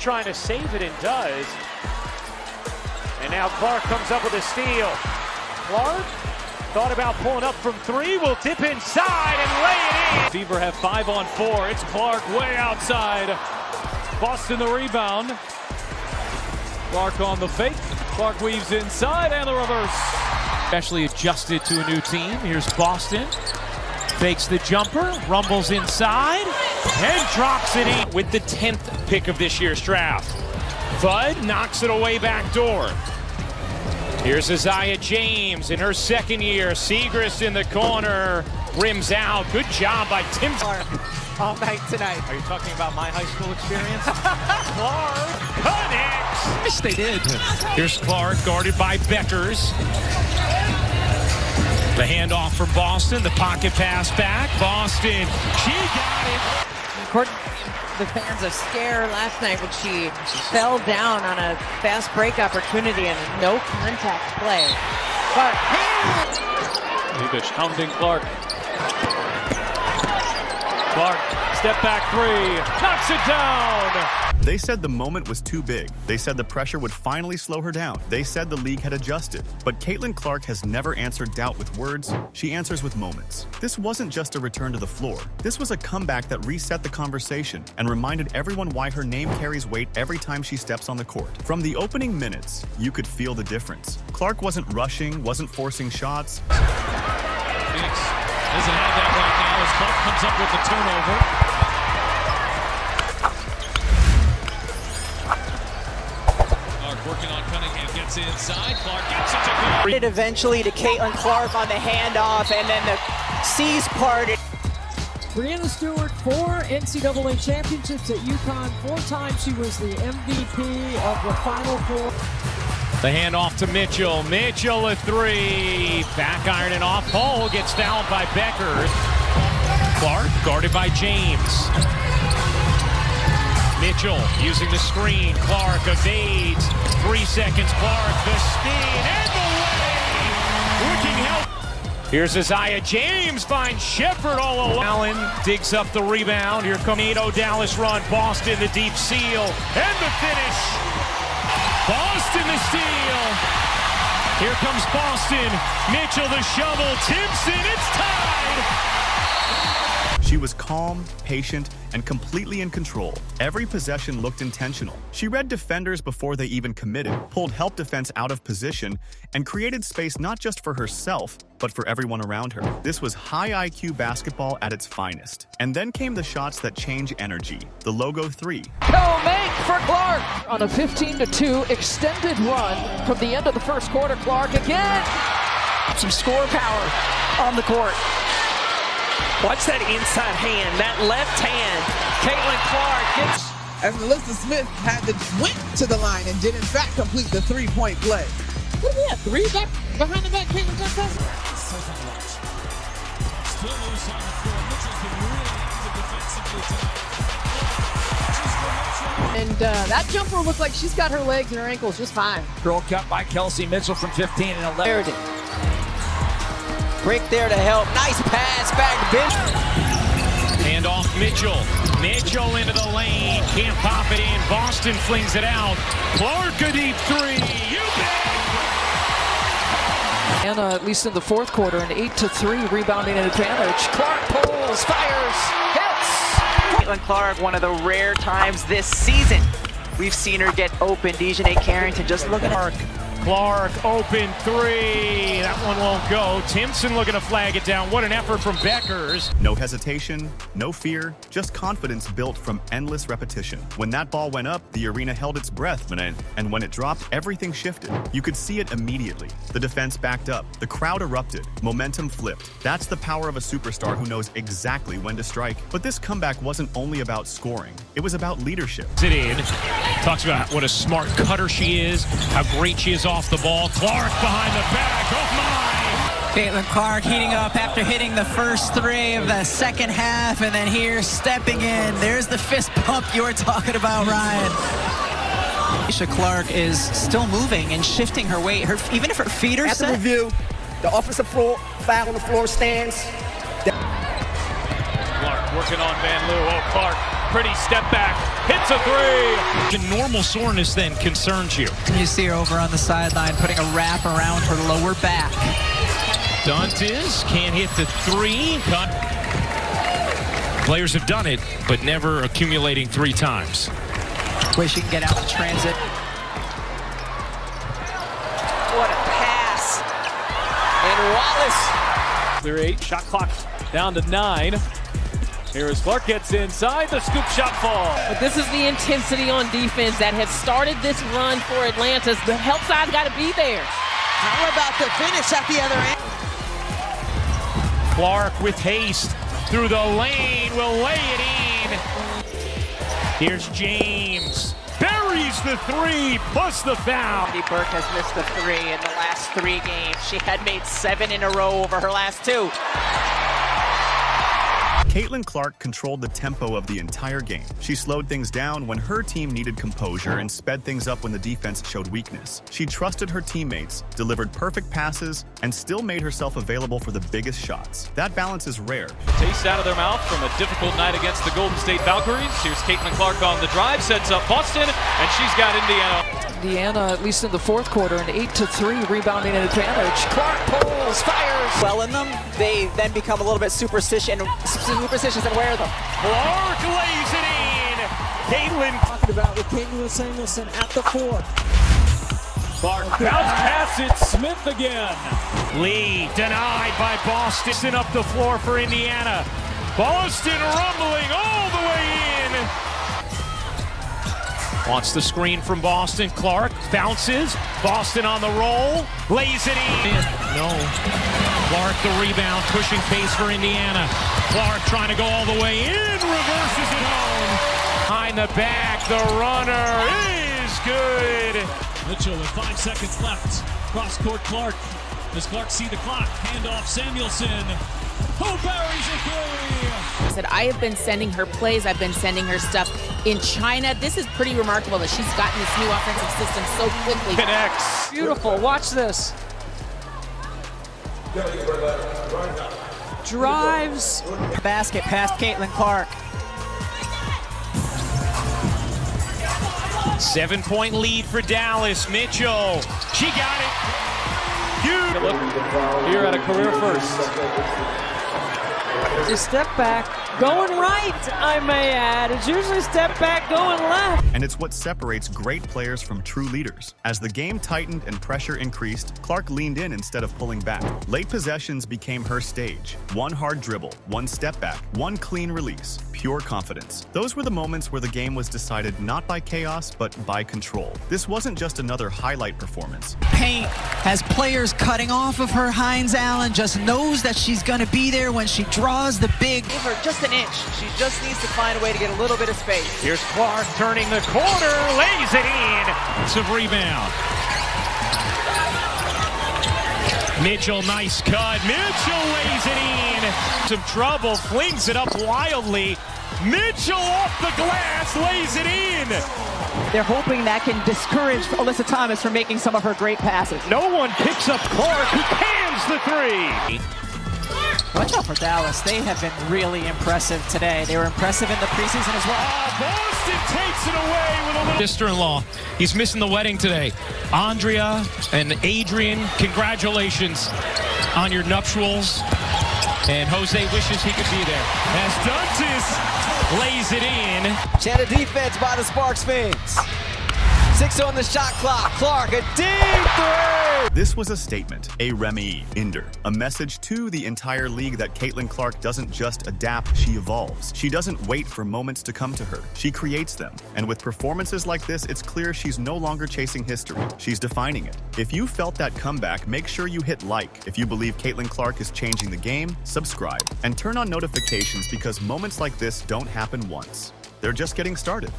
trying to save it and does. And now Clark comes up with a steal. Clark thought about pulling up from three, will dip inside and lay it in. Fever have 5 on 4. It's Clark way outside. Boston the rebound. Clark on the fake. Clark weaves inside and the reverse. Especially adjusted to a new team. Here's Boston. Fakes the jumper, rumbles inside, and drops it in with the 10th pick of this year's draft. Bud knocks it away back door. Here's Isaiah James in her second year. Segrist in the corner, rims out. Good job by Tim Clark all night tonight. Are you talking about my high school experience? Clark connects. Yes, they did. Here's Clark guarded by Beckers. The handoff for Boston. The pocket pass back. Boston. She got it. The fans are scared last night when she fell down on a fast break opportunity and a no contact play. But Levish hounding Clark. Clark, step back three, knocks it down. They said the moment was too big. They said the pressure would finally slow her down. They said the league had adjusted. But Caitlin Clark has never answered doubt with words. She answers with moments. This wasn't just a return to the floor. This was a comeback that reset the conversation and reminded everyone why her name carries weight every time she steps on the court. From the opening minutes, you could feel the difference. Clark wasn't rushing, wasn't forcing shots. Phoenix doesn't have that right now as Clark comes up with the turnover. Working on Cunningham, gets inside, Clark gets it to go. it eventually to Caitlin Clark on the handoff, and then the C's parted. Brianna Stewart, 4 NCAA championships at UConn. 4 times she was the MVP of the Final Four. The handoff to Mitchell. Mitchell a three. Back ironing off. Paul gets fouled by Beckers. Clark guarded by James. Mitchell using the screen. Clark evades. 3 seconds. Clark the spin and the lay. Looking help. Here's Isaiah James finds Shepard all alone. Allen digs up the rebound. Here comes Nado Dallas run. Boston the deep seal and the finish. Boston the steal. Here comes Boston. Mitchell the shovel. Timpson, it's tied. She was calm, patient, and completely in control. Every possession looked intentional. She read defenders before they even committed, pulled help defense out of position, and created space not just for herself, but for everyone around her. This was high IQ basketball at its finest. And then came the shots that change energy, the logo 3. No make for Clark on a 15-2 extended run from the end of the first quarter. Clark again. Some score power on the court. Watch that inside hand, that left hand. Caitlin Clark gets. As Melissa Smith went to the line and did in fact complete the 3-point play. What do we have? 3 back behind the back, Caitlin Clark? Still loose on the floor. Mitchell can really active defensively tonight. And that jumper looked like she's got her legs and her ankles just fine. Girl cut by Kelsey Mitchell from 15 and 11. Break there to help. Nice pass back. Hand off Mitchell. Mitchell into the lane. Can't pop it in. Boston flings it out. Clark a deep three. You bet. And at least in the fourth quarter, an 8-3 rebounding advantage. Clark pulls, fires, hits. Caitlin Clark, one of the rare times this season we've seen her get open. Dejanay Carrington just looking at her. Clark open three. That one won't go. Timpson looking to flag it down. What an effort from Beckers. No hesitation, no fear, just confidence built from endless repetition. When that ball went up, the arena held its breath, and when it dropped, everything shifted. You could see it immediately. The defense backed up. The crowd erupted. Momentum flipped. That's the power of a superstar who knows exactly when to strike. But this comeback wasn't only about scoring. It was about leadership. It in. Talks about what a smart cutter she is, how great she is off the ball. Clark behind the back. Oh my! Caitlin Clark heating up after hitting the first 3 of the second half, and then here stepping in. There's the fist pump you were talking about, Ryan. Aisha Clark is still moving and shifting her weight. Even if her feet are set. At the review, the offensive floor, foul on the floor stands. Clark working on Van Loo. Oh, Clark, pretty step back. hits a three. The normal soreness then concerns you. You see her over on the sideline putting a wrap around her lower back. Dantes can't hit the three. Players have done it, but never accumulating 3 times. Way she can get out in transit. What a pass. And Wallace. Clear 8, shot clock down to 9. Here as Clark gets inside, the scoop shot fall. But this is the intensity on defense that has started this run for Atlanta. The help side's got to be there. How about the finish at the other end? Clark with haste through the lane will lay it in. Here's James. Buries the 3 plus the foul. Andy Burke has missed the 3 in the last 3 games. She had made 7 in a row over her last 2. Caitlin Clark controlled the tempo of the entire game. She slowed things down when her team needed composure and sped things up when the defense showed weakness. She trusted her teammates, delivered perfect passes, and still made herself available for the biggest shots. That balance is rare. Taste out of their mouth from a difficult night against the Golden State Valkyries. Here's Caitlin Clark on the drive, sets up Boston, and she's got Indiana. Indiana, at least in the fourth quarter, an 8-3 rebounding advantage. Clark pulls, fires. Well in them, they then become a little bit superstitious and wear them. Clark lays it in. Caitlin. Talking about with Kingsley Samuelson at the 4. Clark bounce pass it, Smith again. Lee denied by Boston. Up the floor for Indiana. Boston rumbling all the way in. Wants the screen from Boston. Clark bounces. Boston on the roll. Lays it in. No. Clark the rebound. Pushing pace for Indiana. Clark trying to go all the way in. Reverses it home. Behind the back. The runner is good. Mitchell with 5 seconds left. Cross court Clark. Does Clark see the clock? Handoff Samuelson. Who buries a 3? I said, I have been sending her plays. I've been sending her stuff in China. This is pretty remarkable that she's gotten this new offensive system so quickly. Connects. Beautiful. Watch this. Drives. Basket past Caitlin Clark. 7-point lead for Dallas. Mitchell. She got it. Huge. Look here at a career first. The step back, going right, I may add. It's usually step back, going left. And it's what separates great players from true leaders. As the game tightened and pressure increased, Clark leaned in instead of pulling back. Late possessions became her stage. 1 hard dribble, 1 step back, 1 clean release, pure confidence. Those were the moments where the game was decided not by chaos, but by control. This wasn't just another highlight performance. Paint has players cutting off of her. Hines Allen just knows that she's going to be there when she draws the big. Give her just an inch. She just needs to find a way to get a little bit of space. Here's Clark turning the corner, lays it in. It's a rebound. Mitchell, nice cut. Mitchell lays it in. Some trouble, flings it up wildly. Mitchell off the glass, lays it in. They're hoping that can discourage Alyssa Thomas from making some of her great passes. No one picks up Clark, who cans the 3. Watch out for Dallas. They have been really impressive today. They were impressive in the preseason as well. Boston takes it away with a little... Sister-in-law. He's missing the wedding today. Andrea and Adrian, congratulations on your nuptials. And Jose wishes he could be there. As Dantes lays it in. She had a defense by the Sparks fans. 6 on the shot clock. Clark, a deep 3! This was a statement, a Remy Inder, a message to the entire league that Caitlin Clark doesn't just adapt, she evolves. She doesn't wait for moments to come to her. She creates them. And with performances like this, it's clear she's no longer chasing history. She's defining it. If you felt that comeback, make sure you hit like. If you believe Caitlin Clark is changing the game, subscribe. And turn on notifications because moments like this don't happen once. They're just getting started.